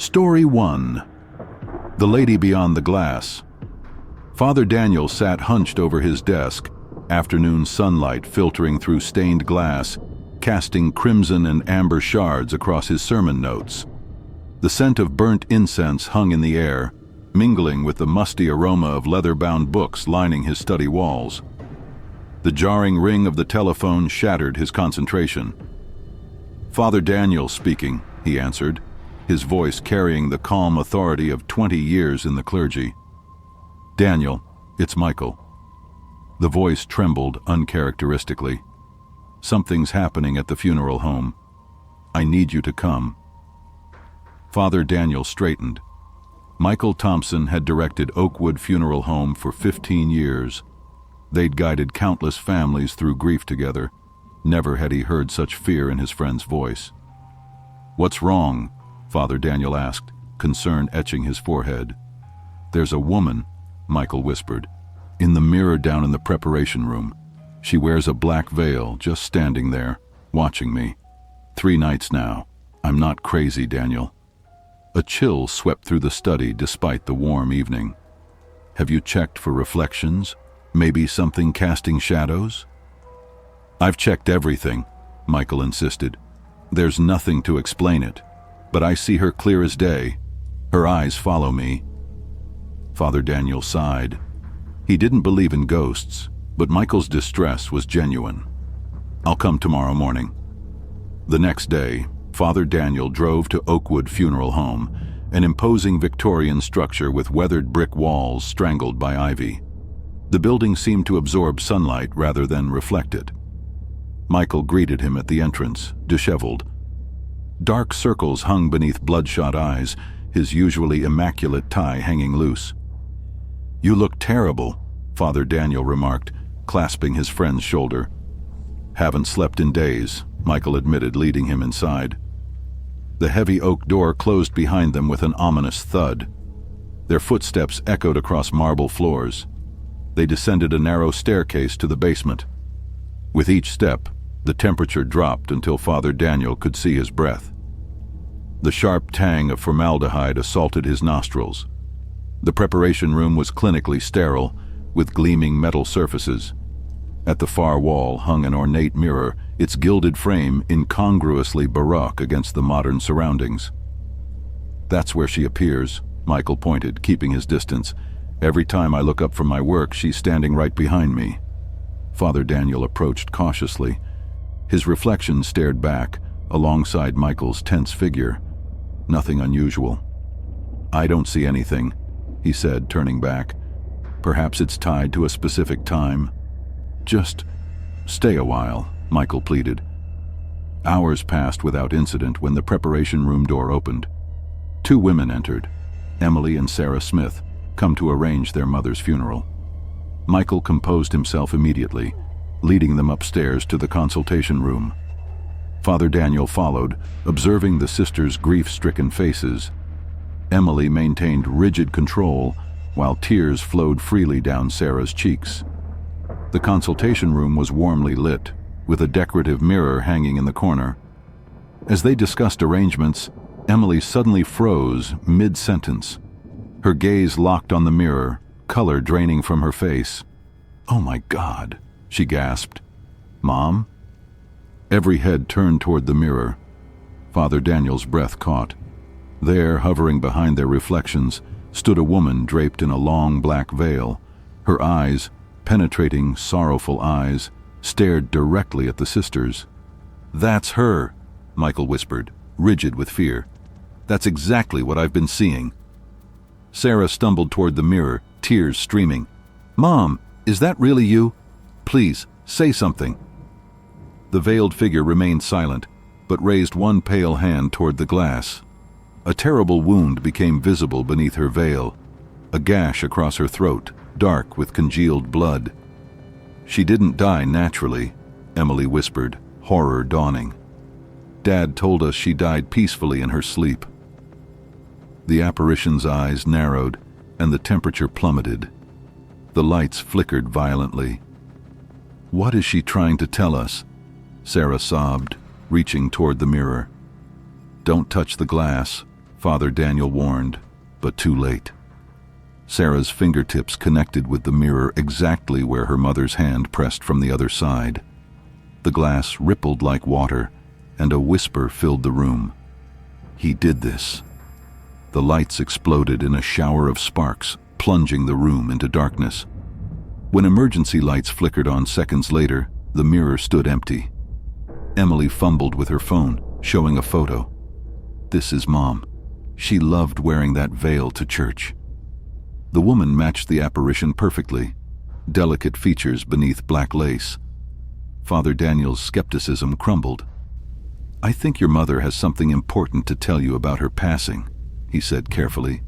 Story 1. The Lady Beyond the Glass. Father Daniel sat hunched over his desk, afternoon sunlight filtering through stained glass, casting crimson and amber shards across his sermon notes. The scent of burnt incense hung in the air, mingling with the musty aroma of leather-bound books lining his study walls. The jarring ring of the telephone shattered his concentration. "Father Daniel speaking," he answered, his voice carrying the calm authority of 20 years in the clergy. "Daniel, it's Michael." The voice trembled uncharacteristically. "Something's happening at the funeral home. I need you to come." Father Daniel straightened. Michael Thompson had directed Oakwood Funeral Home for 15 years. They'd guided countless families through grief together. Never had he heard such fear in his friend's voice. "What's wrong?" Father Daniel asked, concern etching his forehead. "There's a woman," Michael whispered, "in the mirror down in the preparation room. She wears a black veil, just standing there, watching me. 3 nights now. I'm not crazy, Daniel." A chill swept through the study despite the warm evening. "Have you checked for reflections? Maybe something casting shadows?" "I've checked everything," Michael insisted. "There's nothing to explain it. But I see her clear as day. Her eyes follow me." Father Daniel sighed. He didn't believe in ghosts, but Michael's distress was genuine. "I'll come tomorrow morning." The next day, Father Daniel drove to Oakwood Funeral Home, an imposing Victorian structure with weathered brick walls strangled by ivy. The building seemed to absorb sunlight rather than reflect it. Michael greeted him at the entrance, disheveled. Dark circles hung beneath bloodshot eyes, his usually immaculate tie hanging loose. "You look terrible," Father Daniel remarked, clasping his friend's shoulder. "Haven't slept in days," Michael admitted, leading him inside. The heavy oak door closed behind them with an ominous thud. Their footsteps echoed across marble floors. They descended a narrow staircase to the basement. With each step, the temperature dropped until Father Daniel could see his breath. The sharp tang of formaldehyde assaulted his nostrils. The preparation room was clinically sterile, with gleaming metal surfaces. At the far wall hung an ornate mirror, its gilded frame incongruously baroque against the modern surroundings. "That's where she appears," Michael pointed, keeping his distance. "Every time I look up from my work, she's standing right behind me." Father Daniel approached cautiously. His reflection stared back, alongside Michael's tense figure. Nothing unusual. "I don't see anything," he said, turning back. "Perhaps it's tied to a specific time." "Just stay a while," Michael pleaded. Hours passed without incident when the preparation room door opened. 2 women entered, Emily and Sarah Smith, come to arrange their mother's funeral. Michael composed himself immediately, leading them upstairs to the consultation room. Father Daniel followed, observing the sisters' grief-stricken faces. Emily maintained rigid control, while tears flowed freely down Sarah's cheeks. The consultation room was warmly lit, with a decorative mirror hanging in the corner. As they discussed arrangements, Emily suddenly froze mid-sentence. Her gaze locked on the mirror, color draining from her face. "Oh my God," she gasped. "Mom?" Every head turned toward the mirror. Father Daniel's breath caught. There, hovering behind their reflections, stood a woman draped in a long black veil. Her eyes, penetrating, sorrowful eyes, stared directly at the sisters. "That's her," Michael whispered, rigid with fear. "That's exactly what I've been seeing." Sarah stumbled toward the mirror, tears streaming. "Mom, is that really you? Please, say something." The veiled figure remained silent, but raised one pale hand toward the glass. A terrible wound became visible beneath her veil, a gash across her throat, dark with congealed blood. "She didn't die naturally," Emily whispered, horror dawning. "Dad told us she died peacefully in her sleep." The apparition's eyes narrowed, and the temperature plummeted. The lights flickered violently. "What is she trying to tell us?" Sarah sobbed, reaching toward the mirror. "Don't touch the glass," Father Daniel warned, but too late. Sarah's fingertips connected with the mirror exactly where her mother's hand pressed from the other side. The glass rippled like water, and a whisper filled the room. He did this. The lights exploded in a shower of sparks, plunging the room into darkness. When emergency lights flickered on seconds later, the mirror stood empty. Emily fumbled with her phone, showing a photo. This is Mom. She loved wearing that veil to church. The woman matched the apparition perfectly, delicate features beneath black lace. Father Daniel's skepticism crumbled. "I think your mother has something important to tell you about her passing," he said carefully.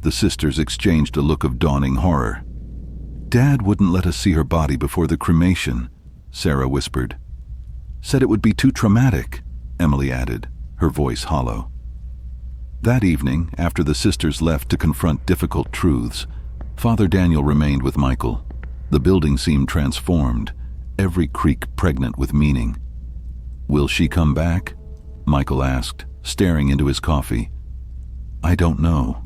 The sisters exchanged a look of dawning horror. "Dad wouldn't let us see her body before the cremation," Sarah whispered. "Said it would be too traumatic," Emily added, her voice hollow. That evening, after the sisters left to confront difficult truths, Father Daniel remained with Michael. The building seemed transformed, every creak pregnant with meaning. "Will she come back?" Michael asked, staring into his coffee. "I don't know,"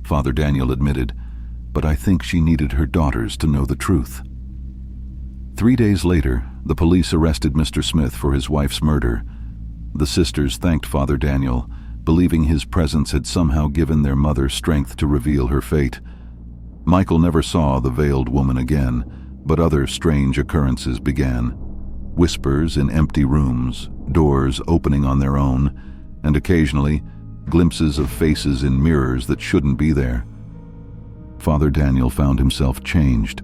Father Daniel admitted, "but I think she needed her daughters to know the truth." 3 days later, the police arrested Mr. Smith for his wife's murder. The sisters thanked Father Daniel, believing his presence had somehow given their mother strength to reveal her fate. Michael never saw the veiled woman again, but other strange occurrences began. Whispers in empty rooms, doors opening on their own, and occasionally, glimpses of faces in mirrors that shouldn't be there. Father Daniel found himself changed.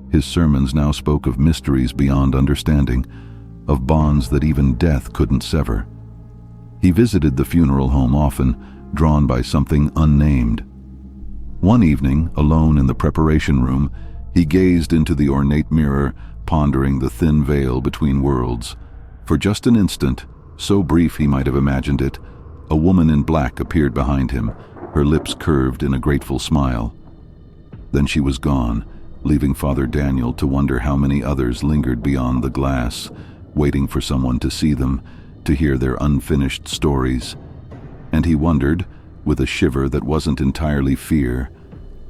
His sermons now spoke of mysteries beyond understanding, of bonds that even death couldn't sever. He visited the funeral home often, drawn by something unnamed. One evening, alone in the preparation room, he gazed into the ornate mirror, pondering the thin veil between worlds. For just an instant, so brief he might have imagined it, a woman in black appeared behind him, her lips curved in a grateful smile. Then she was gone, leaving Father Daniel to wonder how many others lingered beyond the glass, waiting for someone to see them, to hear their unfinished stories. And he wondered, with a shiver that wasn't entirely fear,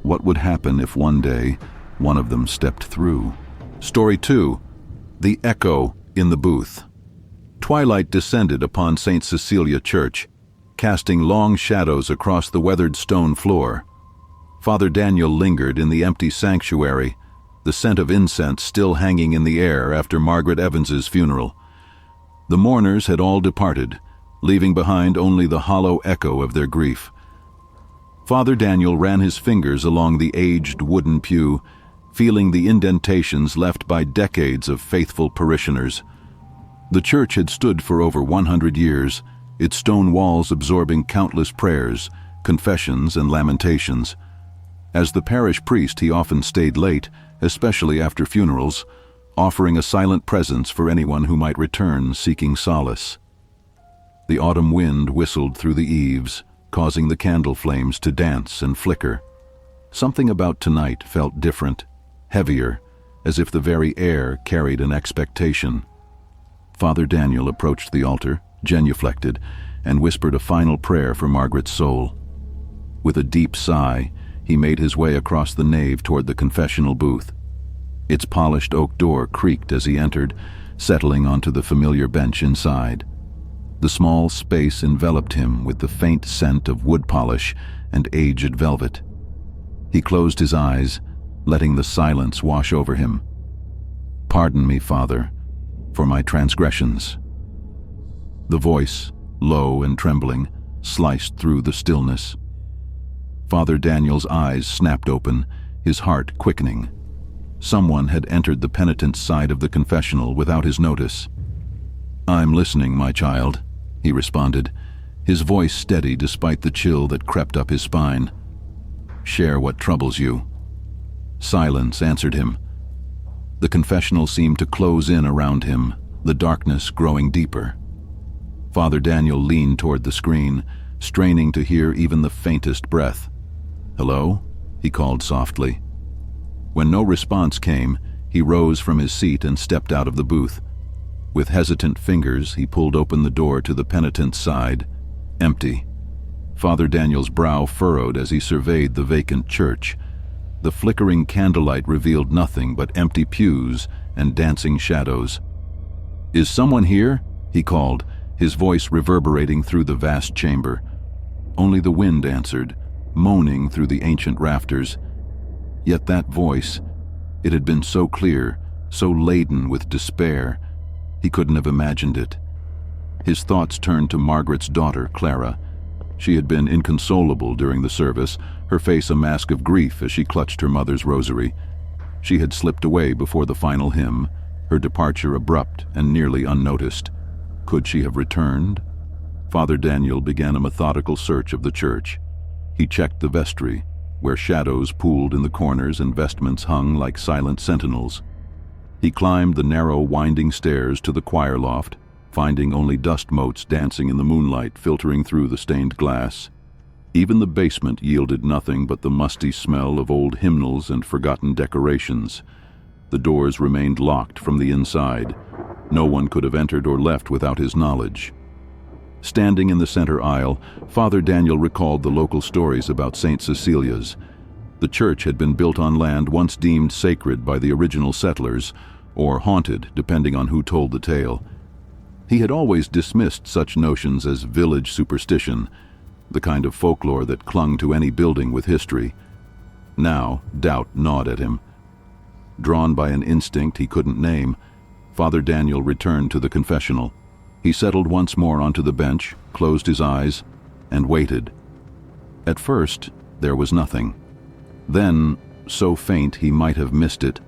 what would happen if one day one of them stepped through. Story 2. The Echo in the Booth. Twilight descended upon St. Cecilia Church, casting long shadows across the weathered stone floor. Father Daniel lingered in the empty sanctuary, the scent of incense still hanging in the air after Margaret Evans's funeral. The mourners had all departed, leaving behind only the hollow echo of their grief. Father Daniel ran his fingers along the aged wooden pew, feeling the indentations left by decades of faithful parishioners. The church had stood for over 100 years, its stone walls absorbing countless prayers, confessions, and lamentations. As the parish priest, he often stayed late, especially after funerals, offering a silent presence for anyone who might return seeking solace. The autumn wind whistled through the eaves, causing the candle flames to dance and flicker. Something about tonight felt different, heavier, as if the very air carried an expectation. Father Daniel approached the altar, genuflected, and whispered a final prayer for Margaret's soul. With a deep sigh, he made his way across the nave toward the confessional booth. Its polished oak door creaked as he entered, settling onto the familiar bench inside. The small space enveloped him with the faint scent of wood polish and aged velvet. He closed his eyes, letting the silence wash over him. "Pardon me, Father, for my transgressions." The voice, low and trembling, sliced through the stillness. Father Daniel's eyes snapped open, his heart quickening. Someone had entered the penitent's side of the confessional without his notice. "I'm listening, my child," he responded, his voice steady despite the chill that crept up his spine. "Share what troubles you." Silence answered him. The confessional seemed to close in around him, the darkness growing deeper. Father Daniel leaned toward the screen, straining to hear even the faintest breath. "Hello?" he called softly. When no response came, he rose from his seat and stepped out of the booth. With hesitant fingers, he pulled open the door to the penitent's side. Empty. Father Daniel's brow furrowed as he surveyed the vacant church. The flickering candlelight revealed nothing but empty pews and dancing shadows. "Is someone here?" he called, his voice reverberating through the vast chamber. Only the wind answered, moaning through the ancient rafters. Yet that voice, it had been so clear, so laden with despair, he couldn't have imagined it. His thoughts turned to Margaret's daughter, Clara. She had been inconsolable during the service, her face a mask of grief as she clutched her mother's rosary. She had slipped away before the final hymn, her departure abrupt and nearly unnoticed. Could she have returned? Father Daniel began a methodical search of the church. He checked the vestry, where shadows pooled in the corners and vestments hung like silent sentinels. He climbed the narrow, winding stairs to the choir loft, finding only dust motes dancing in the moonlight filtering through the stained glass. Even the basement yielded nothing but the musty smell of old hymnals and forgotten decorations. The doors remained locked from the inside. No one could have entered or left without his knowledge. Standing in the center aisle, Father Daniel recalled the local stories about St. Cecilia's. The church had been built on land once deemed sacred by the original settlers, or haunted, depending on who told the tale. He had always dismissed such notions as village superstition, the kind of folklore that clung to any building with history. Now, doubt gnawed at him. Drawn by an instinct he couldn't name, Father Daniel returned to the confessional. He settled once more onto the bench, closed his eyes, and waited. At first, there was nothing. Then, so faint he might have missed it,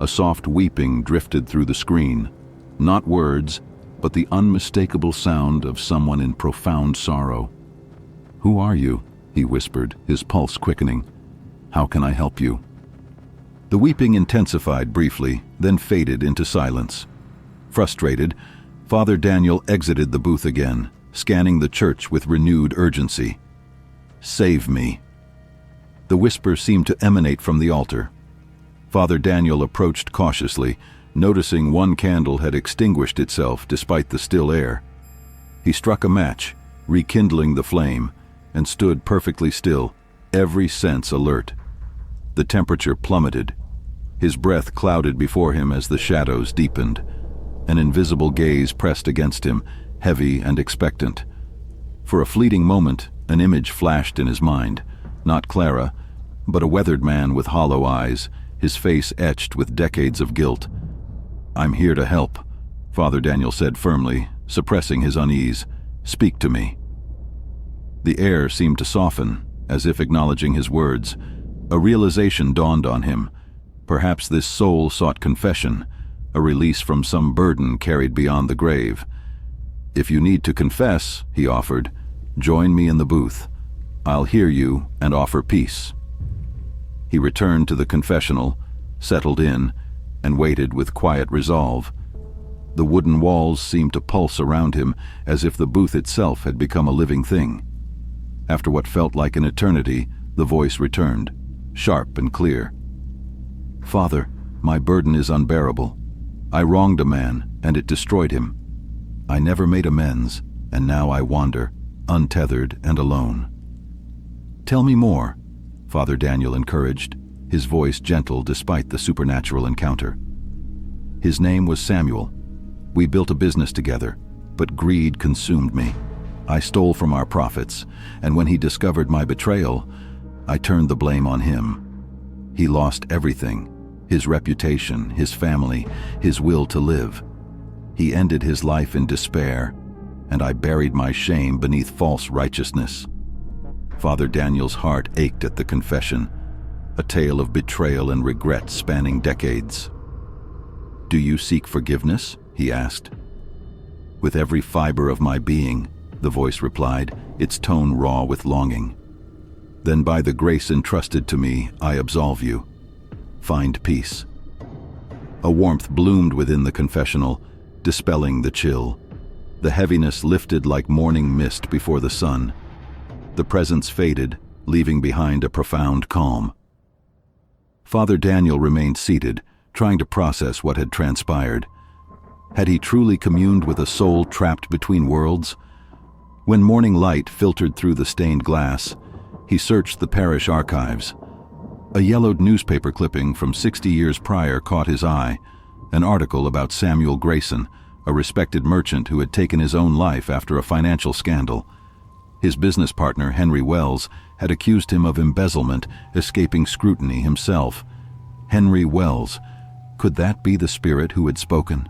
a soft weeping drifted through the screen. Not words, but the unmistakable sound of someone in profound sorrow. "Who are you?" he whispered, his pulse quickening. "How can I help you?" The weeping intensified briefly, then faded into silence. Frustrated, Father Daniel exited the booth again, scanning the church with renewed urgency. "Save me." The whisper seemed to emanate from the altar. Father Daniel approached cautiously, noticing one candle had extinguished itself despite the still air. He struck a match, rekindling the flame, and stood perfectly still, every sense alert. The temperature plummeted. His breath clouded before him as the shadows deepened. An invisible gaze pressed against him, heavy and expectant. For a fleeting moment, an image flashed in his mind. Not Clara, but a weathered man with hollow eyes, his face etched with decades of guilt. "I'm here to help," Father Daniel said firmly, suppressing his unease. "Speak to me." The air seemed to soften, as if acknowledging his words. A realization dawned on him. Perhaps this soul sought confession, a release from some burden carried beyond the grave. "If you need to confess," he offered, "join me in the booth. I'll hear you and offer peace." He returned to the confessional, settled in, and waited with quiet resolve. The wooden walls seemed to pulse around him, as if the booth itself had become a living thing. After what felt like an eternity, the voice returned, sharp and clear. "Father, my burden is unbearable. I wronged a man, and it destroyed him. I never made amends, and now I wander, untethered and alone." "Tell me more," Father Daniel encouraged, his voice gentle despite the supernatural encounter. "His name was Samuel. We built a business together, but greed consumed me. I stole from our profits, and when he discovered my betrayal, I turned the blame on him. He lost everything, his reputation, his family, his will to live. He ended his life in despair, and I buried my shame beneath false righteousness." Father Daniel's heart ached at the confession, a tale of betrayal and regret spanning decades. "Do you seek forgiveness?" he asked. "With every fiber of my being," the voice replied, its tone raw with longing. "Then by the grace entrusted to me, I absolve you. Find peace." A warmth bloomed within the confessional, dispelling the chill. The heaviness lifted like morning mist before the sun. The presence faded, leaving behind a profound calm. Father Daniel remained seated, trying to process what had transpired. Had he truly communed with a soul trapped between worlds? When morning light filtered through the stained glass, he searched the parish archives. A yellowed newspaper clipping from 60 years prior caught his eye, an article about Samuel Grayson, a respected merchant who had taken his own life after a financial scandal. His business partner, Henry Wells, had accused him of embezzlement, escaping scrutiny himself. Henry Wells, could that be the spirit who had spoken?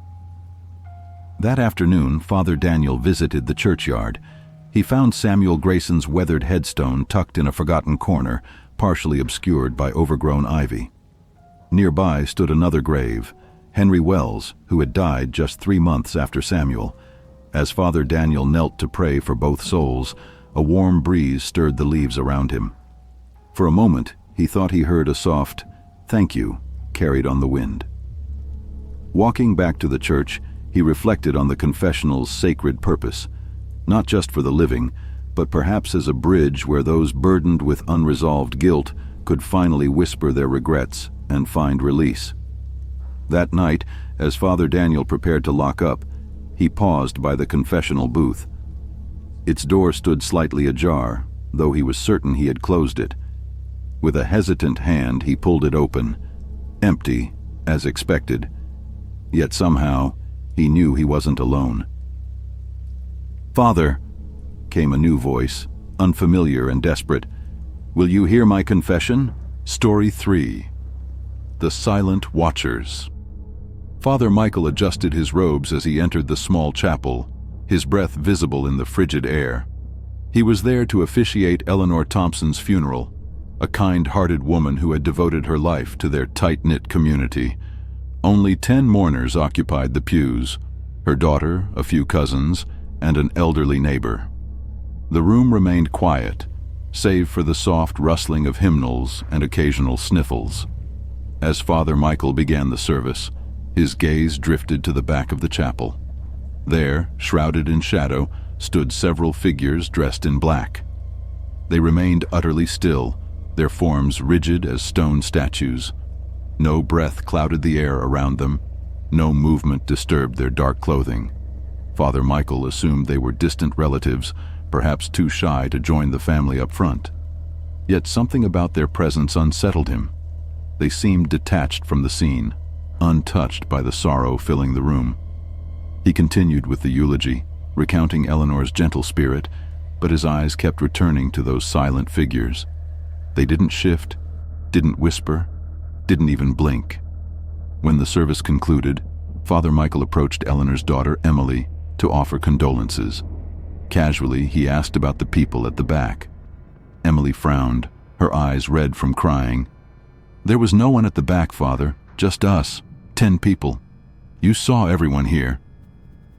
That afternoon, Father Daniel visited the churchyard. He found Samuel Grayson's weathered headstone tucked in a forgotten corner, partially obscured by overgrown ivy. Nearby stood another grave, Henry Wells, who had died just 3 months after Samuel. As Father Daniel knelt to pray for both souls, a warm breeze stirred the leaves around him. For a moment, he thought he heard a soft, "Thank you," carried on the wind. Walking back to the church, he reflected on the confessional's sacred purpose, not just for the living, but perhaps as a bridge where those burdened with unresolved guilt could finally whisper their regrets and find release. That night, as Father Daniel prepared to lock up, he paused by the confessional booth. Its door stood slightly ajar, though he was certain he had closed it. With a hesitant hand, he pulled it open, empty, as expected. Yet somehow, he knew he wasn't alone. "Father," came a new voice, unfamiliar and desperate. "Will you hear my confession?" Story 3. The Silent Watchers. Father Michael adjusted his robes as he entered the small chapel, his breath visible in the frigid air. He was there to officiate Eleanor Thompson's funeral, a kind-hearted woman who had devoted her life to their tight-knit community. Only 10 mourners occupied the pews, her daughter, a few cousins, and an elderly neighbor. The room remained quiet, save for the soft rustling of hymnals and occasional sniffles. As Father Michael began the service, his gaze drifted to the back of the chapel. There, shrouded in shadow, stood several figures dressed in black. They remained utterly still, their forms rigid as stone statues. No breath clouded the air around them, no movement disturbed their dark clothing. Father Michael assumed they were distant relatives, perhaps too shy to join the family up front. Yet something about their presence unsettled him. They seemed detached from the scene, untouched by the sorrow filling the room. He continued with the eulogy, recounting Eleanor's gentle spirit, but his eyes kept returning to those silent figures. They didn't shift, didn't whisper, didn't even blink. When the service concluded, Father Michael approached Eleanor's daughter, Emily, to offer condolences. Casually, he asked about the people at the back. Emily frowned, her eyes red from crying. "There was no one at the back, Father, just us, 10 people. You saw everyone here."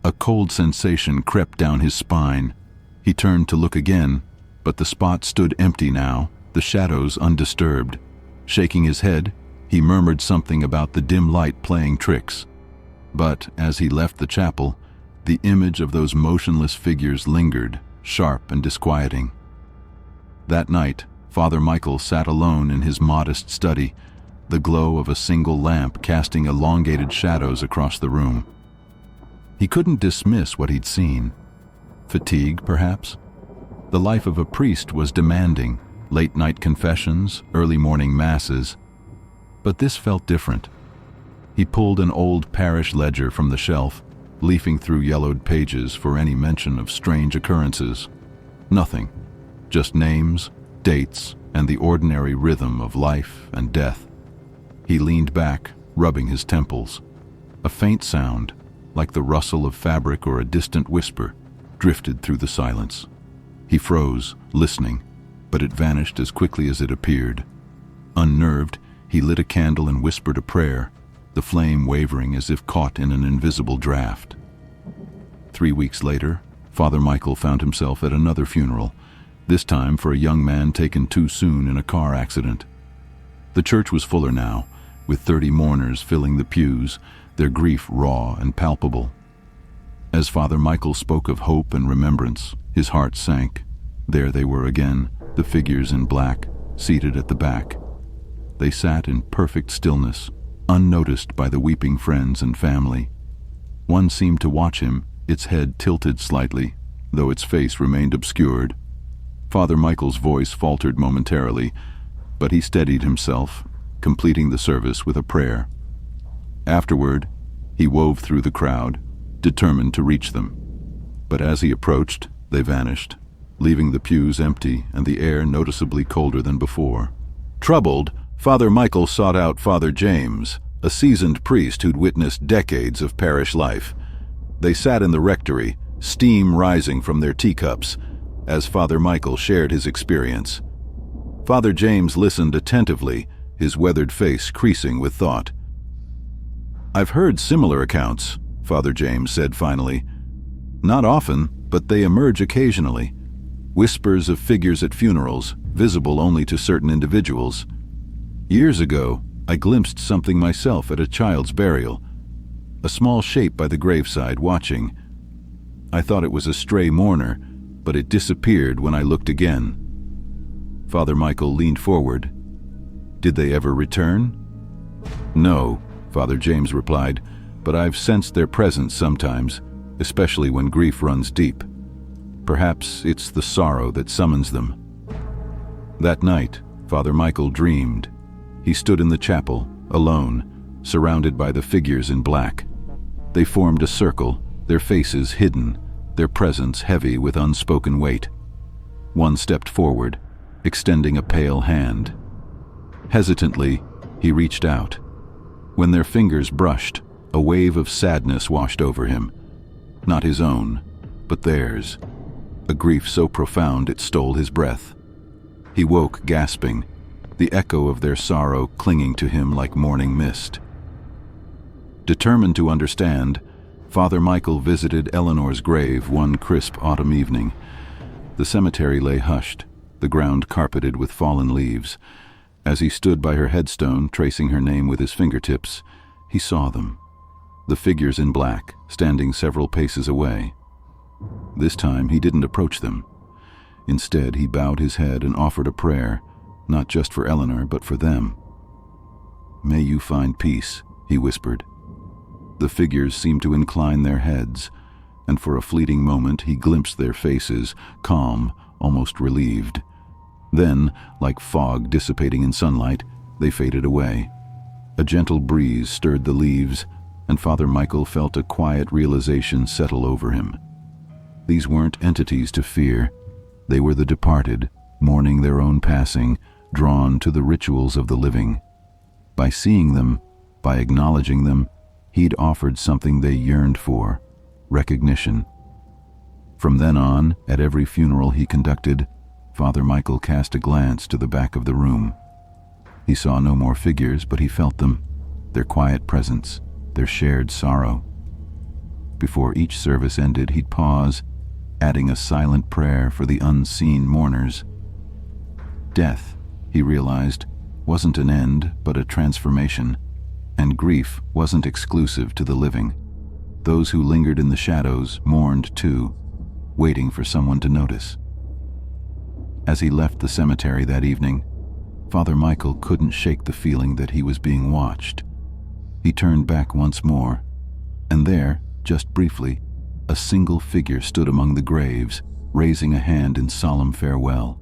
A cold sensation crept down his spine. He turned to look again, but the spot stood empty now, the shadows undisturbed. Shaking his head, he murmured something about the dim light playing tricks. But as he left the chapel, the image of those motionless figures lingered, sharp and disquieting. That night, Father Michael sat alone in his modest study, the glow of a single lamp casting elongated shadows across the room. He couldn't dismiss what he'd seen. Fatigue, perhaps? The life of a priest was demanding, late-night confessions, early morning masses. But this felt different. He pulled an old parish ledger from the shelf, leafing through yellowed pages for any mention of strange occurrences. Nothing, just names, dates, and the ordinary rhythm of life and death. He leaned back, rubbing his temples. A faint sound, like the rustle of fabric or a distant whisper, drifted through the silence. He froze, listening, but it vanished as quickly as it appeared. Unnerved, he lit a candle and whispered a prayer, the flame wavering as if caught in an invisible draft. 3 weeks later, Father Michael found himself at another funeral, this time for a young man taken too soon in a car accident. The church was fuller now, with 30 mourners filling the pews, their grief raw and palpable. As Father Michael spoke of hope and remembrance, his heart sank. There they were again, the figures in black, seated at the back. They sat in perfect stillness, unnoticed by the weeping friends and family. One seemed to watch him, its head tilted slightly, though its face remained obscured. Father Michael's voice faltered momentarily, but he steadied himself, completing the service with a prayer. Afterward, he wove through the crowd, determined to reach them. But as he approached, they vanished, leaving the pews empty and the air noticeably colder than before. Troubled, Father Michael sought out Father James, a seasoned priest who'd witnessed decades of parish life. They sat in the rectory, steam rising from their teacups, as Father Michael shared his experience. Father James listened attentively, his weathered face creasing with thought. "I've heard similar accounts," Father James said finally. "Not often, but they emerge occasionally. Whispers of figures at funerals, visible only to certain individuals. Years ago, I glimpsed something myself at a child's burial. A small shape by the graveside watching. I thought it was a stray mourner, but it disappeared when I looked again." Father Michael leaned forward. "Did they ever return?" "No," Father James replied, "but I've sensed their presence sometimes, especially when grief runs deep. Perhaps it's the sorrow that summons them." That night, Father Michael dreamed. He stood in the chapel, alone, surrounded by the figures in black. They formed a circle, their faces hidden, their presence heavy with unspoken weight. One stepped forward, extending a pale hand. Hesitantly, he reached out. When their fingers brushed, a wave of sadness washed over him. Not his own, but theirs. A grief so profound it stole his breath. He woke gasping, the echo of their sorrow clinging to him like morning mist. Determined to understand, Father Michael visited Eleanor's grave one crisp autumn evening. The cemetery lay hushed, the ground carpeted with fallen leaves. As he stood by her headstone, tracing her name with his fingertips, he saw them. The figures in black, standing several paces away. This time he didn't approach them. Instead, he bowed his head and offered a prayer, not just for Eleanor, but for them. "May you find peace," he whispered. The figures seemed to incline their heads, and for a fleeting moment he glimpsed their faces, calm, almost relieved. Then, like fog dissipating in sunlight, they faded away. A gentle breeze stirred the leaves, and Father Michael felt a quiet realization settle over him. These weren't entities to fear. They were the departed, mourning their own passing, drawn to the rituals of the living. By seeing them, by acknowledging them, he'd offered something they yearned for: recognition. From then on, at every funeral he conducted, Father Michael cast a glance to the back of the room. He saw no more figures, but he felt them, their quiet presence, their shared sorrow. Before each service ended, he'd pause, adding a silent prayer for the unseen mourners. Death, he realized, wasn't an end, but a transformation, and grief wasn't exclusive to the living. Those who lingered in the shadows mourned too, waiting for someone to notice. As he left the cemetery that evening, Father Michael couldn't shake the feeling that he was being watched. He turned back once more, and there, just briefly, a single figure stood among the graves, raising a hand in solemn farewell.